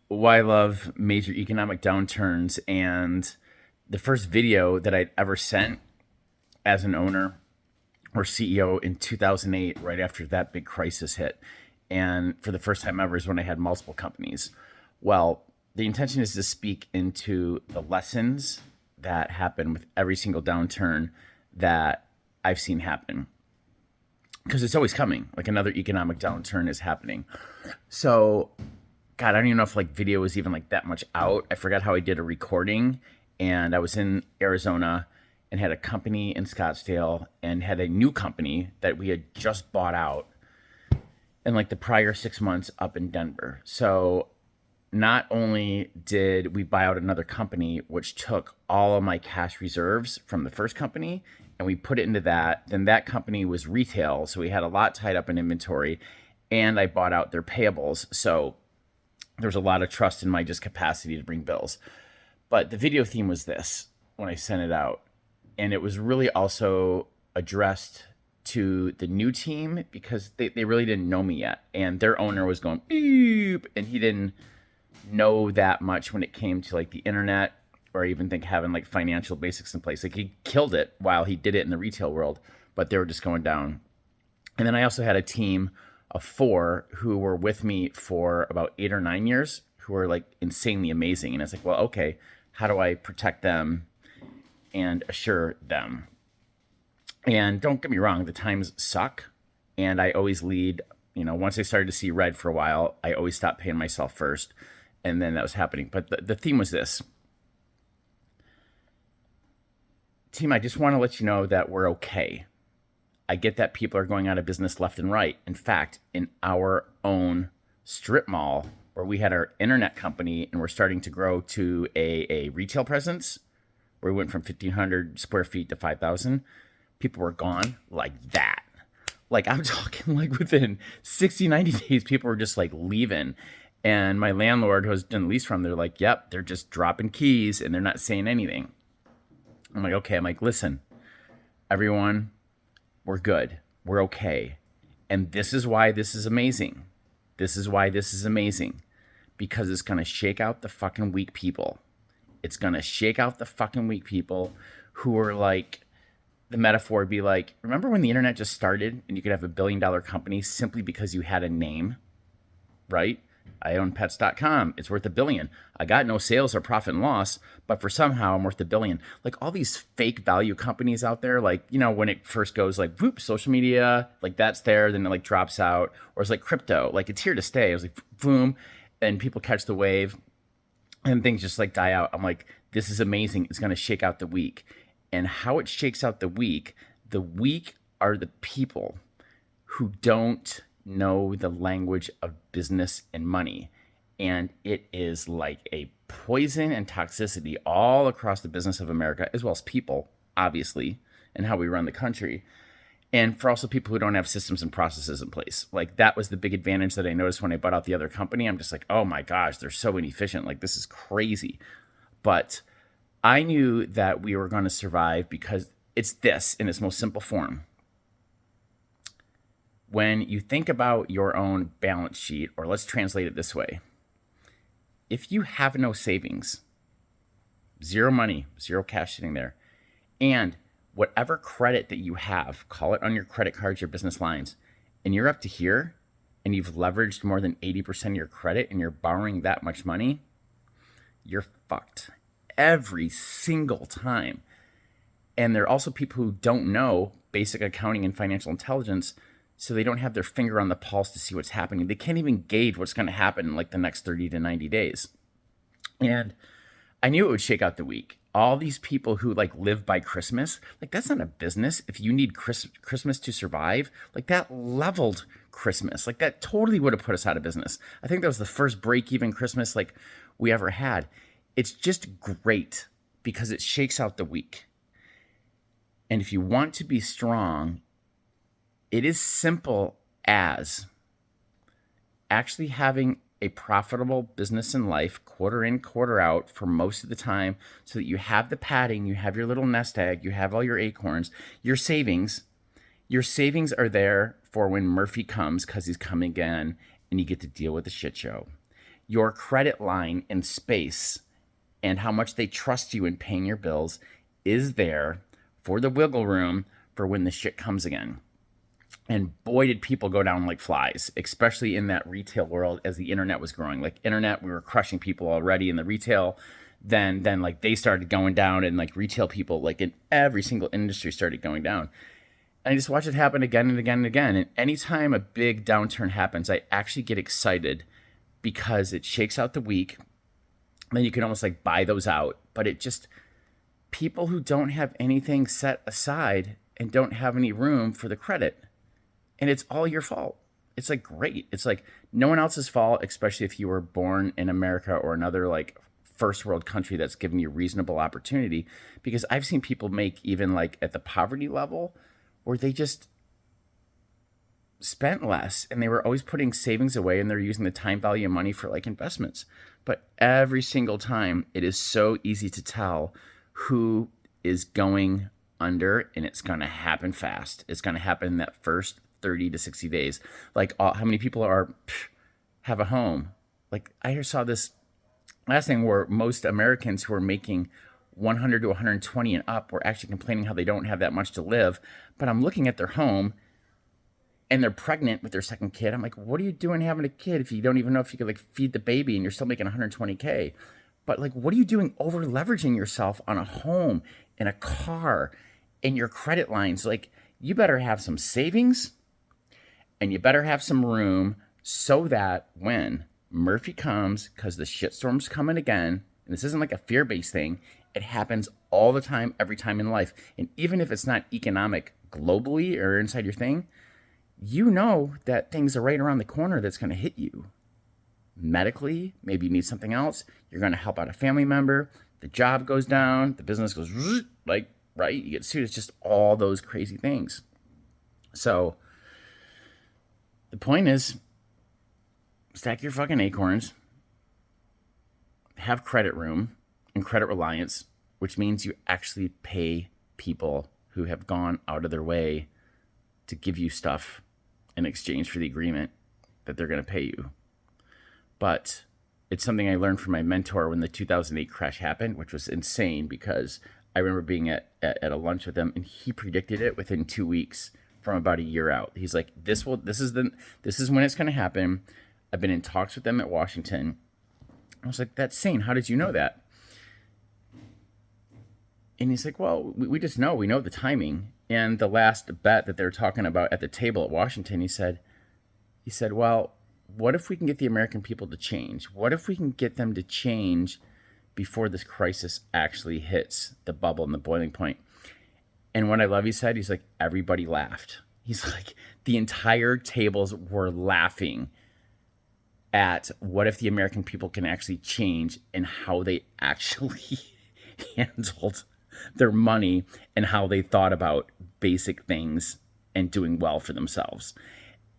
why I love major economic downturns. And the first video that I'd ever sent as an owner or CEO in 2008, right after that big crisis hit. And for the first time ever is when I had multiple companies. Well, the intention is to speak into the lessons that happen with every single downturn that I've seen happen. Because it's always coming. Like another economic downturn is happening. So God, I don't even know if like video was even like that much out. I forgot how I did a recording, and I was in Arizona and had a company in Scottsdale and had a new company that we had just bought out in like the prior 6 months up in Denver. So not only did we buy out another company, which took all of my cash reserves from the first company and we put it into that, then that company was retail. So we had a lot tied up in inventory and I bought out their payables. So there was a lot of trust in my just capacity to bring bills. But the video theme was this when I sent it out. And it was really also addressed to the new team because they really didn't know me yet. And their owner was going beep, and he didn't know that much when it came to like the internet or even think having like financial basics in place. Like he killed it while he did it in the retail world, but they were just going down. And then I also had a team of four who were with me for about 8 or 9 years who were like insanely amazing. And it's like, well, okay, how do I protect them and assure them? And don't get me wrong, the times suck. And I always lead, once I started to see red for a while, I always stopped paying myself first. And then that was happening. But the theme was this. Team, I just want to let you know that we're okay. I get that people are going out of business left and right. In fact, in our own strip mall, where we had our internet company and we're starting to grow to a retail presence, where we went from 1,500 square feet to 5,000, people were gone like that. Like I'm talking like within 60, 90 days, people were just like leaving. And my landlord, who I was doing the lease from, they're like, yep, they're just dropping keys and they're not saying anything. I'm like, okay. I'm like, listen, everyone, we're good. We're okay. And this is why this is amazing. This is why this is amazing. Because it's going to shake out the fucking weak people. It's going to shake out the fucking weak people who are like, the metaphor would be like, remember when the internet just started and you could have $1 billion company simply because you had a name, right? I own pets.com. It's worth $1 billion. I got no sales or profit and loss, but for somehow I'm worth $1 billion. Like all these fake value companies out there, like, when it first goes like, whoop, social media, like that's there, then it like drops out. Or it's like crypto, like it's here to stay. It was like, boom, and people catch the wave and things just like die out. I'm like, this is amazing. It's going to shake out the weak. And how it shakes out the weak are the people who don't know the language of business and money. And it is like a poison and toxicity all across the business of America, as well as people, obviously, and how we run the country. And for also people who don't have systems and processes in place. Like that was the big advantage that I noticed when I bought out the other company. I'm just like, oh my gosh, they're so inefficient. Like this is crazy. But I knew that we were going to survive because it's this in its most simple form. When you think about your own balance sheet, or let's translate it this way. If you have no savings, zero money, zero cash sitting there, and whatever credit that you have, call it on your credit cards, your business lines, and you're up to here and you've leveraged more than 80% of your credit and you're borrowing that much money, you're fucked every single time. And there are also people who don't know basic accounting and financial intelligence, so they don't have their finger on the pulse to see what's happening. They can't even gauge what's going to happen in like the next 30 to 90 days. And I knew it would shake out the week. All these people who like live by Christmas, like that's not a business. If you need Christmas to survive, like that leveled Christmas, like that totally would have put us out of business. I think that was the first break-even Christmas like we ever had. It's just great because it shakes out the weak. And if you want to be strong, it is simple as actually having a profitable business in life, quarter in, quarter out for most of the time, so that you have the padding, you have your little nest egg, you have all your acorns, your savings. Your savings are there for when Murphy comes, because he's coming again, and you get to deal with the shit show. your credit line in space and how much they trust you in paying your bills is there for the wiggle room for when the shit comes again. And boy, did people go down like flies, especially in that retail world as the internet was growing. Like internet, we were crushing people already in the retail. Then like they started going down, and like retail people, like in every single industry, started going down. And I just watch it happen again and again and again. And anytime a big downturn happens, I actually get excited because it shakes out the weak. Then you can almost like buy those out. But it just, people who don't have anything set aside and don't have any room for the credit, and it's all your fault. It's like great. It's like no one else's fault, especially if you were born in America or another like first world country that's giving you reasonable opportunity. Because I've seen people make even like at the poverty level where they just spent less and they were always putting savings away and they're using the time value of money for like investments. But every single time it is so easy to tell who is going under, and it's going to happen fast. It's going to happen in that first 30 to 60 days. Like how many people have a home? Like I saw this last thing where most Americans who are making 100 to 120 and up were actually complaining how they don't have that much to live. But I'm looking at their home and they're pregnant with their second kid. I'm like, what are you doing having a kid if you don't even know if you could like feed the baby and you're still making 120K? But like, what are you doing over leveraging yourself on a home and a car and your credit lines? Like, you better have some savings and you better have some room so that when Murphy comes, because the shitstorm's coming again, and this isn't like a fear-based thing, it happens all the time, every time in life. And even if it's not economic globally or inside your thing, you know that things are right around the corner that's going to hit you. Medically, maybe you need something else. You're going to help out a family member. The job goes down. The business goes like, right? You get sued. It's just all those crazy things. So the point is, stack your fucking acorns, have credit room and credit reliance, which means you actually pay people who have gone out of their way to give you stuff in exchange for the agreement that they're going to pay you. But it's something I learned from my mentor when the 2008 crash happened, which was insane because I remember being at a lunch with him and he predicted it within 2 weeks from about a year out. He's like, this is when it's going to happen. I've been in talks with them at Washington. I was like, that's insane. How did you know that? And he's like, well, we just know. We know the timing. And the last bet that they're talking about at the table at Washington, he said, well, what if we can get the American people to change? What if we can get them to change before this crisis actually hits the bubble and the boiling point? And what I love, he said, he's like, everybody laughed. He's like, the entire tables were laughing at what if the American people can actually change and how they actually handled their money and how they thought about basic things and doing well for themselves.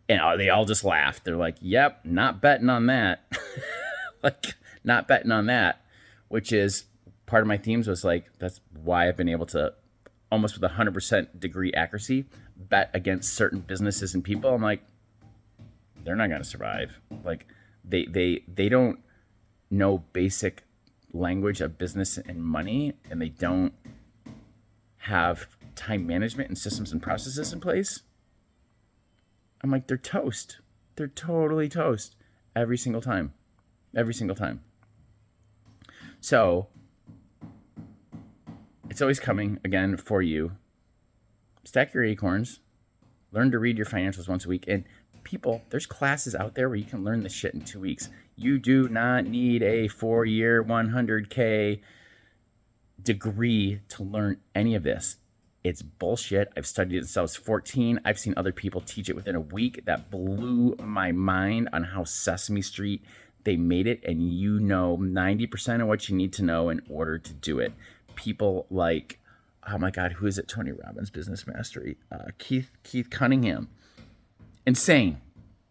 And they all just laughed. They're like, yep, not betting on that. Like, not betting on that, which is part of my themes was like, that's why I've been able to almost with 100% degree accuracy bet against certain businesses and people. I'm like, they're not going to survive. Like, they don't know basic language of business and money, and they don't have time management and systems and processes in place. I'm like, they're toast. They're totally toast every single time. Every single time. So it's always coming again for you. Stack your acorns. Learn to read your financials once a week. And people, there's classes out there where you can learn this shit in 2 weeks. You do not need a 4-year, 100K degree to learn any of this. It's bullshit. I've studied it since I was 14. I've seen other people teach it within a week. That blew my mind on how Sesame Street, they made it, and you know 90% of what you need to know in order to do it. People like, oh my God, who is it? Tony Robbins, Business Mastery. Keith Cunningham. Insane.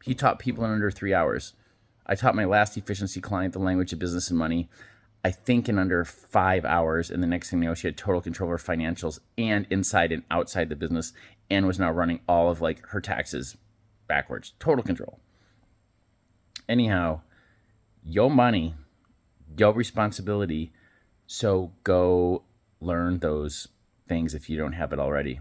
He taught people in under 3 hours. I taught my last efficiency client the language of business and money, I think in under 5 hours. And the next thing you know, she had total control of her financials and inside and outside the business, and was now running all of like her taxes backwards. Total control. Anyhow, your money, your responsibility. So go learn those things if you don't have it already.